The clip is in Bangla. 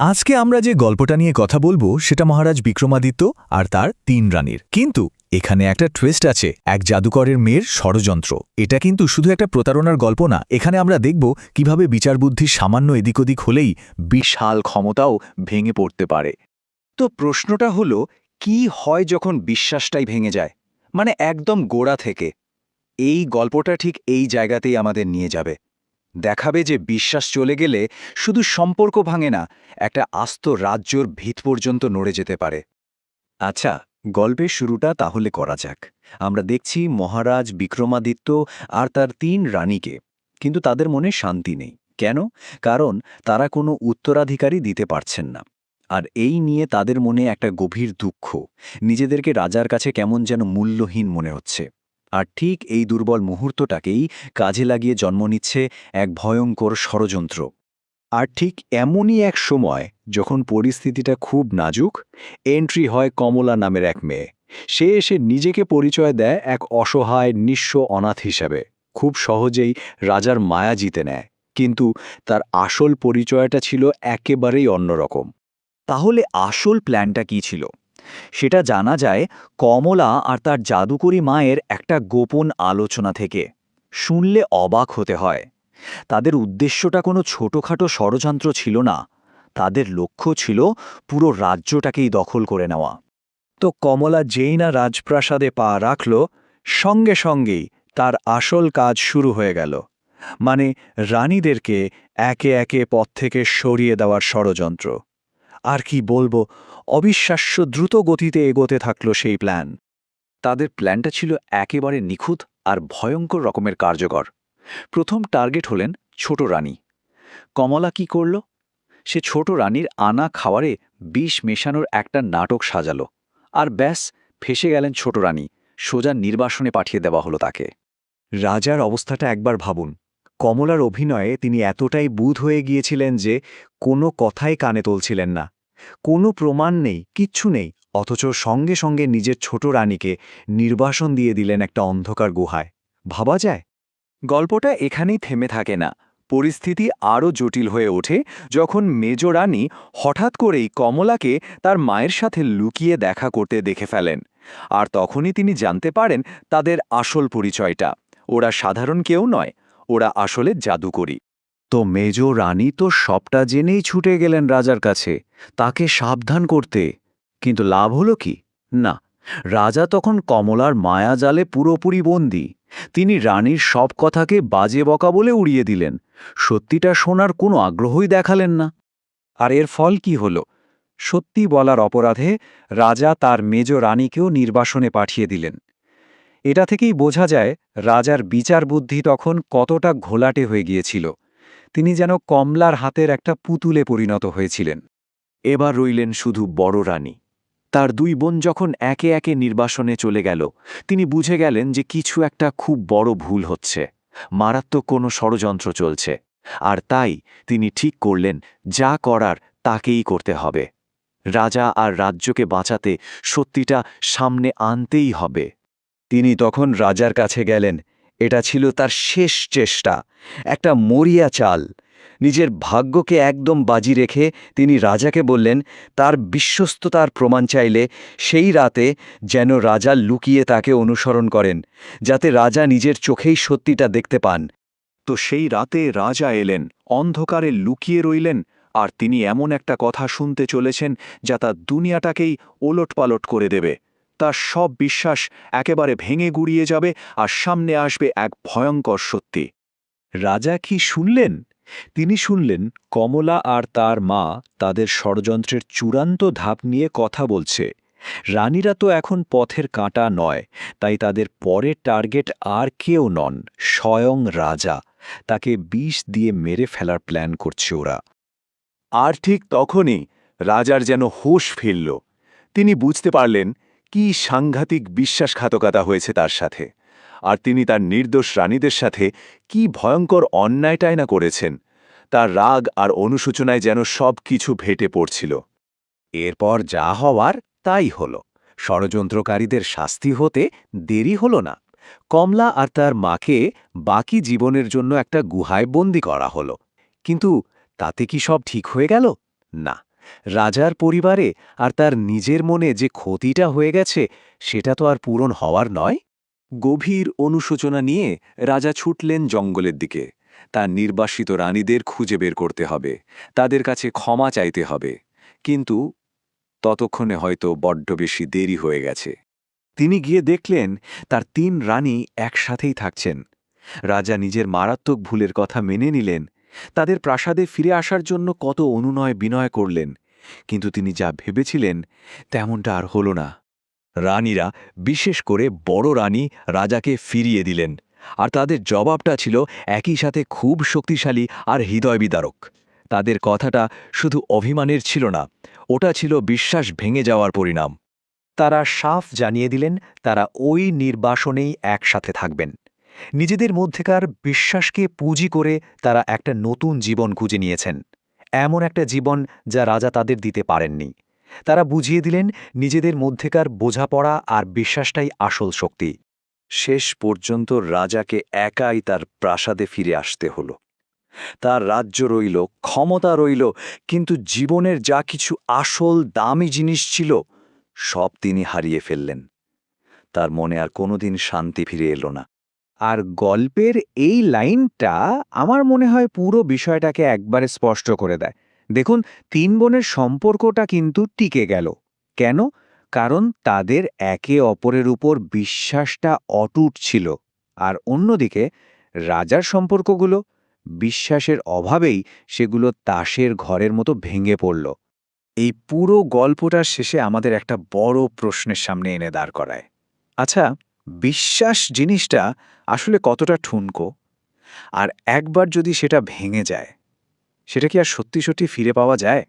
আজকে আমরা যে গল্পটা নিয়ে কথা বলবো সেটা মহারাজ বিক্রমাদিত্য আর তার ৩ রানীর। কিন্তু এখানে একটা টুইস্ট আছে, এক জাদুকরের মেয়ের ষড়যন্ত্র। এটা কিন্তু শুধু একটা প্রতারণার গল্প না, এখানে আমরা দেখব কিভাবে বিচারবুদ্ধির সামান্য এদিক ওদিক হলেই বিশাল ক্ষমতাও ভেঙে পড়তে পারে। তো প্রশ্নটা হলো, কি হয় যখন বিশ্বাসটাই ভেঙে যায়, মানে একদম গোড়া থেকে? এই গল্পটা ঠিক এই জায়গাতেই আমাদের নিয়ে যাবে। দেখাবে যে বিশ্বাস চলে গেলে শুধু সম্পর্ক ভাঙে না, একটা আস্ত রাজ্যর ভিত পর্যন্ত নড়ে যেতে পারে। আচ্ছা, গল্পের শুরুটা তাহলে করা যাক। আমরা দেখছি মহারাজ বিক্রমাদিত্য আর তার ৩ রানীকে, কিন্তু তাদের মনে শান্তি নেই। কেন? কারণ তারা কোনো উত্তরাধিকারী দিতে পারছেন না। আর এই নিয়ে তাদের মনে একটা গভীর দুঃখ, নিজেদেরকে রাজার কাছে কেমন যেন মূল্যহীন মনে হচ্ছে। আর ঠিক এই দুর্বল মুহূর্তটাকেই কাজে লাগিয়ে জন্ম নিচ্ছে এক ভয়ঙ্কর ষড়যন্ত্র। আর ঠিক এমনই এক সময়, যখন পরিস্থিতিটা খুব নাজুক, এন্ট্রি হয় কমলা নামের এক মেয়ে। সে এসে নিজেকে পরিচয় দেয় এক অসহায় নিঃস্ব অনাথ হিসাবে। খুব সহজেই রাজার মায়া জিতে নেয়, কিন্তু তার আসল পরিচয়টা ছিল একেবারেই অন্যরকম। তাহলে আসল প্ল্যানটা কি ছিল? সেটা জানা যায় কমলা আর তার জাদুকরী মায়ের একটা গোপন আলোচনা থেকে। শুনলে অবাক হতে হয়। তাদের উদ্দেশ্যটা কোনো ছোটখাটো ষড়যন্ত্র ছিল না, তাদের লক্ষ্য ছিল পুরো রাজ্যটাকেই দখল করে নেওয়া। তো কমলা যেই না রাজপ্রাসাদে পা রাখল, সঙ্গে সঙ্গেই তার আসল কাজ শুরু হয়ে গেল। মানে রানীদেরকে একে একে পথ থেকে সরিয়ে দেওয়ার ষড়যন্ত্র। আর কি বলবো, অবিশ্বাস্য দ্রুত গতিতে এগোতে থাকল সেই প্ল্যান। তাদের প্ল্যানটা ছিল একেবারে নিখুঁত আর ভয়ঙ্কর রকমের কার্যকর। প্রথম টার্গেট হলেন ছোট রানী। কমলা কি করল? সে ছোট রানীর আনা খাওয়ারে বিষ মেশানোর একটা নাটক সাজালো। আর ব্যাস, ফেসে গেলেন ছোট রানী। সোজা নির্বাসনে পাঠিয়ে দেওয়া হলো তাকে। রাজার অবস্থাটা একবার ভাবুন। কমলার অভিনয়ে তিনি এতটাই বুঁদ হয়ে গিয়েছিলেন যে কোনো কথাই কানে তুলছিলেন না। কোনো প্রমাণ নেই, কিচ্ছু নেই, অথচ সঙ্গে সঙ্গে নিজের ছোট রানীকে নির্বাসন দিয়ে দিলেন একটা অন্ধকার গুহায়। ভাবা যায়? গল্পটা এখানেই থেমে থাকে না। পরিস্থিতি আরও জটিল হয়ে ওঠে যখন মেজ রানী হঠাৎ করেই কমলাকে তার মায়ের সাথে লুকিয়ে দেখা করতে দেখে ফেলেন। আর তখনই তিনি জানতে পারেন তাদের আসল পরিচয়টা। ওরা সাধারণ কেউ নয়, ওরা আসলে জাদুকরী। তো মেজ রানী তো সবটা জেনেই ছুটে গেলেন রাজার কাছে, তাকে সাবধান করতে। কিন্তু লাভ হলো কি? না, রাজা তখন কমলার মায়াজালে পুরোপুরি বন্দী। তিনি রানীর সব কথাকে বাজে বকা বলে উড়িয়ে দিলেন, সত্যিটা শোনার কোনো আগ্রহই দেখালেন না। আর এর ফল কি হল? সত্যি বলার অপরাধে রাজা তার মেজ রানীকেও নির্বাসনে পাঠিয়ে দিলেন। এটা থেকেই বোঝা যায় রাজার বিচার বুদ্ধি তখন কতটা ঘোলাটে হয়ে গিয়েছিল। তিনি যেন কমলার হাতের একটা পুতুলে পরিণত হয়েছিলেন। এবার রইলেন শুধু বড় রানী। তার 2 বোন যখন একে একে নির্বাসনে চলে গেল, তিনি বুঝে গেলেন যে কিছু একটা খুব বড় ভুল হচ্ছে, মারাত্মক কোনো ষড়যন্ত্র চলছে। আর তাই তিনি ঠিক করলেন, যা করার তাকেই করতে হবে। রাজা আর রাজ্যকে বাঁচাতে সত্যিটা সামনে আনতেই হবে। তিনি তখন রাজার কাছে গেলেন। এটা ছিল তার শেষ চেষ্টা, একটা মরিয়া চাল। নিজের ভাগ্যকে একদম বাজি রেখে তিনি রাজাকে বললেন, তার বিশ্বস্ততার প্রমাণ চাইলে সেই রাতে যেন রাজা লুকিয়ে তাকে অনুসরণ করেন, যাতে রাজা নিজের চোখেই সত্যিটা দেখতে পান। তো সেই রাতে রাজা এলেন, অন্ধকারে লুকিয়ে রইলেন। আর তিনি এমন একটা কথা শুনতে চলেছেন যা তার দুনিয়াটাকেই ওলটপালট করে দেবে। তার সব বিশ্বাস একেবারে ভেঙে গুড়িয়ে যাবে, আর সামনে আসবে এক ভয়ঙ্কর সত্যি। রাজা কি শুনলেন? তিনি শুনলেন কমলা আর তার মা তাদের ষড়যন্ত্রের চূড়ান্ত ধাপ নিয়ে কথা বলছে। রানীরা তো এখন পথের কাঁটা নয়, তাই তাদের পরের টার্গেট আর কেউ নন, স্বয়ং রাজা। তাকে বিষ দিয়ে মেরে ফেলার প্ল্যান করছে ওরা। আর ঠিক তখনই রাজার যেন হুঁশ ফিরল। তিনি বুঝতে পারলেন কি সাংঘাতিক বিশ্বাসঘাতকতা হয়েছে তার সাথে। আর তিনি তার নির্দোষ রানীদের সাথে কি ভয়ঙ্কর অন্যায়টাই না করেছেন। তার রাগ আর অনুশোচনায় যেন সব কিছু ভেটে পড়ছিল। এরপর যা হওয়ার তাই হল। ষড়যন্ত্রকারীদের শাস্তি হতে দেরি হল না। কমলা আর তার মাকে বাকি জীবনের জন্য একটা গুহায় বন্দী করা হলো। কিন্তু তাতে কি সব ঠিক হয়ে গেল? না, রাজার পরিবারে আর তার নিজের মনে যে ক্ষতিটা হয়ে গেছে সেটা তো আর পূরণ হওয়ার নয়। গভীর অনুশোচনা নিয়ে রাজা ছুটলেন জঙ্গলের দিকে। তার নির্বাসিত রানীদের খুঁজে বের করতে হবে, তাদের কাছে ক্ষমা চাইতে হবে। কিন্তু ততক্ষণে হয়তো বড্ড বেশি দেরি হয়ে গেছে। তিনি গিয়ে দেখলেন তার ৩ রানী একসাথেই থাকছেন। রাজা নিজের মারাত্মক ভুলের কথা মেনে নিলেন, তাদের প্রাসাদে ফিরে আসার জন্য কত অনুনয় বিনয় করলেন, কিন্তু তিনি যা ভেবেছিলেন তেমনটা আর হল না। রানীরা, বিশেষ করে বড় রানী, রাজাকে ফিরিয়ে দিলেন, আর তাদের জবাবটা ছিল একই সাথে খুব শক্তিশালী আর হৃদয়বিদারক। তাদের কথাটা শুধু অভিমানের ছিল না, ওটা ছিল বিশ্বাস ভেঙে যাওয়ার পরিণাম। তারা সাফ জানিয়ে দিলেন তারা ওই নির্বাসনেই একসাথে থাকবেন। নিজেদের মধ্যেকার বিশ্বাসকে পুঁজি করে তারা একটা নতুন জীবন খুঁজে নিয়েছেন, এমন একটা জীবন যা রাজা তাদের দিতে পারেননি। তারা বুঝিয়ে দিলেন নিজেদের মধ্যেকার বোঝাপড়া আর বিশ্বাসটাই আসল শক্তি। শেষ পর্যন্ত রাজাকে একাই তার প্রাসাদে ফিরে আসতে হলো। তার রাজ্য রইল, ক্ষমতা রইল, কিন্তু জীবনের যা কিছু আসল দামি জিনিস ছিল সব তিনি হারিয়ে ফেললেন। তার মনে আর কোনোদিন শান্তি ফিরে এলো না। আর গল্পের এই লাইনটা আমার মনে হয় পুরো বিষয়টাকে একবারে স্পষ্ট করে দেয়। দেখুন, ৩ বোনের সম্পর্কটা কিন্তু টিকে গেল। কেন? কারণ তাদের একে অপরের উপর বিশ্বাসটা অটুট ছিল। আর অন্যদিকে রাজার সম্পর্কগুলো, বিশ্বাসের অভাবেই সেগুলো তাসের ঘরের মতো ভেঙে পড়ল। এই পুরো গল্পটার শেষে আমাদের একটা বড় প্রশ্নের সামনে এনে দাঁড় করায়। আচ্ছা, বিশ্বাস জিনিসটা আসলে কতটা ঠুনকো? আর একবার যদি সেটা ভেঙে যায়, সেটা কি আর সত্যি সত্যি ফিরে পাওয়া যায়?